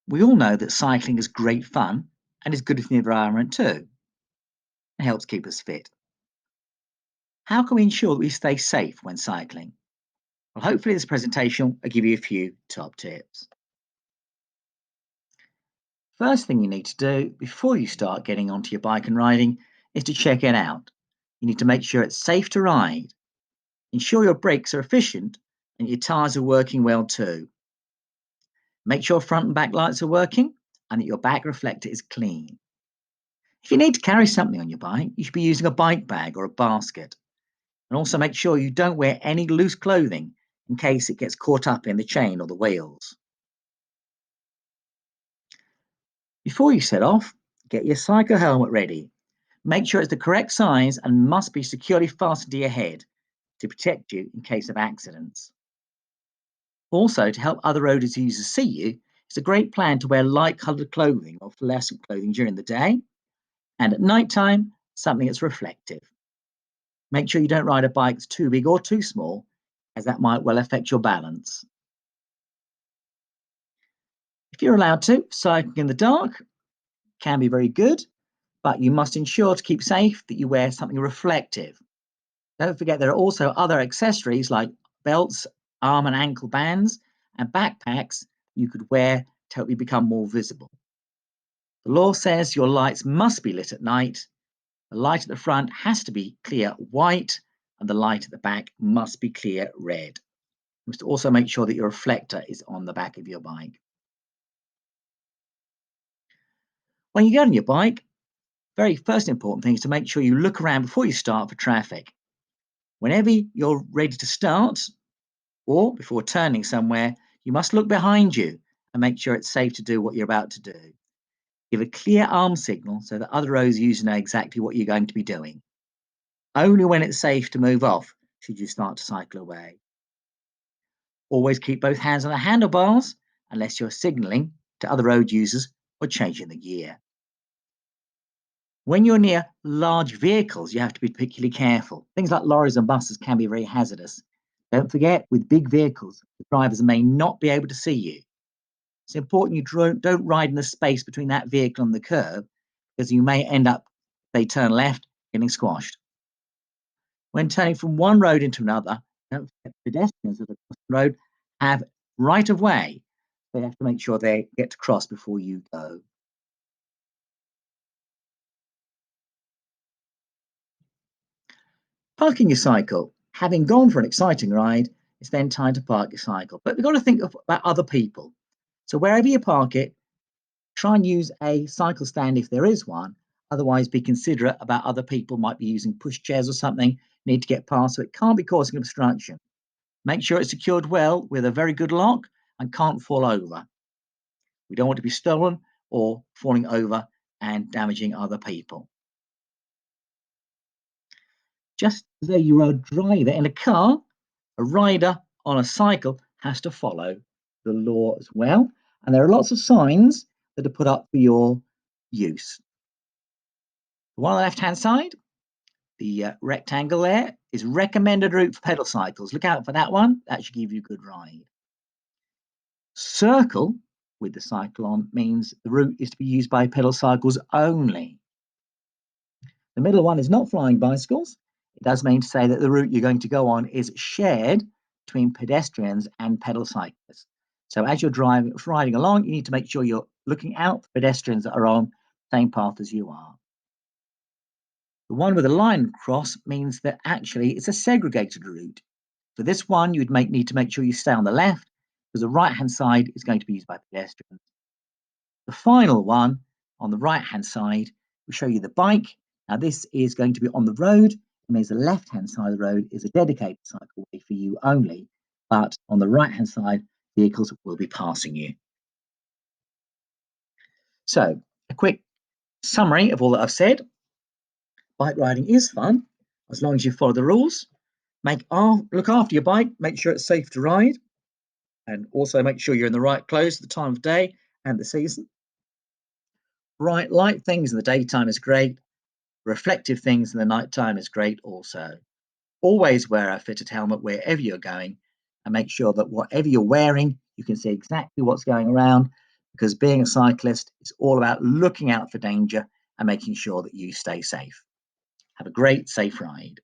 We all know that cycling is great fun and is good for the environment too. It helps keep us fit. How can we ensure that we stay safe when cycling? Well, hopefully, this presentation will give you a few top tips. First thing you need to do before you start getting onto your bike and riding is to check it out. You need to make sure it's safe to ride. Ensure your brakes are efficient and your tyres are working well too. Make sure front and back lights are working and that your back reflector is clean. If you need to carry something on your bike, you should be using a bike bag or a basket. And also make sure you don't wear any loose clothing in case it gets caught up in the chain or the wheels. Before you set off, get your cycle helmet ready. Make sure it's the correct size and must be securely fastened to your head to protect you in case of accidents. Also, to help other road users see you, it's a great plan to wear light coloured clothing or fluorescent clothing during the day, and at night time, something that's reflective. Make sure you don't ride a bike that's too big or too small, as that might well affect your balance. If you're allowed to, cycling in the dark can be very good, but you must ensure to keep safe that you wear something reflective. Don't forget there are also other accessories like belts, arm and ankle bands, and backpacks you could wear to help you become more visible. The law says your lights must be lit at night. The light at the front has to be clear white, and the light at the back must be clear red. You must also make sure that your reflector is on the back of your bike. When you get on your bike, very first important thing is to make sure you look around before you start for traffic. Whenever you're ready to start, or before turning somewhere, you must look behind you and make sure it's safe to do what you're about to do. Give a clear arm signal so that other road users know exactly what you're going to be doing. Only when it's safe to move off should you start to cycle away. Always keep both hands on the handlebars unless you're signalling to other road users or changing the gear. When you're near large vehicles, you have to be particularly careful. Things like lorries and buses can be very hazardous. Don't forget, with big vehicles, the drivers may not be able to see you. It's important you don't ride in the space between that vehicle and the curb, because you may end up, if they turn left, getting squashed. When turning from one road into another, don't forget pedestrians that are across the road have right of way. They have to make sure they get to cross before you go. Parking your cycle. Having gone for an exciting ride, it's then time to park your cycle. But we've got to think about other people. So wherever you park it, try and use a cycle stand if there is one. Otherwise, be considerate about other people might be using push chairs or something, need to get past, so it can't be causing obstruction. Make sure it's secured well with a very good lock and can't fall over. We don't want to be stolen or falling over and damaging other people. Just as though you are a driver in a car, a rider on a cycle has to follow the law as well. And there are lots of signs that are put up for your use. The one on the left-hand side, the rectangle there, is recommended route for pedal cycles. Look out for that one. That should give you a good ride. Circle with the cycle on means the route is to be used by pedal cycles only. The middle one is not flying bicycles. It does mean to say that the route you're going to go on is shared between pedestrians and pedal cyclists. So as you're riding along, you need to make sure you're looking out for pedestrians that are on the same path as you are. The one with a line across means that actually it's a segregated route. For this one, you would need to make sure you stay on the left because the right-hand side is going to be used by pedestrians. The final one on the right-hand side will show you the bike. Now this is going to be on the road. It means the left-hand side of the road is a dedicated cycleway for you only, but on the right-hand side, vehicles will be passing you. So a quick summary of all that I've said. Bike riding is fun as long as you follow the rules. Look after your bike, make sure it's safe to ride, and also make sure you're in the right clothes at the time of day and the season. Bright light things in the daytime is great. Reflective things in the nighttime is great also. Always wear a fitted helmet wherever you're going and make sure that whatever you're wearing, you can see exactly what's going around. because being a cyclist is all about looking out for danger and making sure that you stay safe. Have a great, safe ride.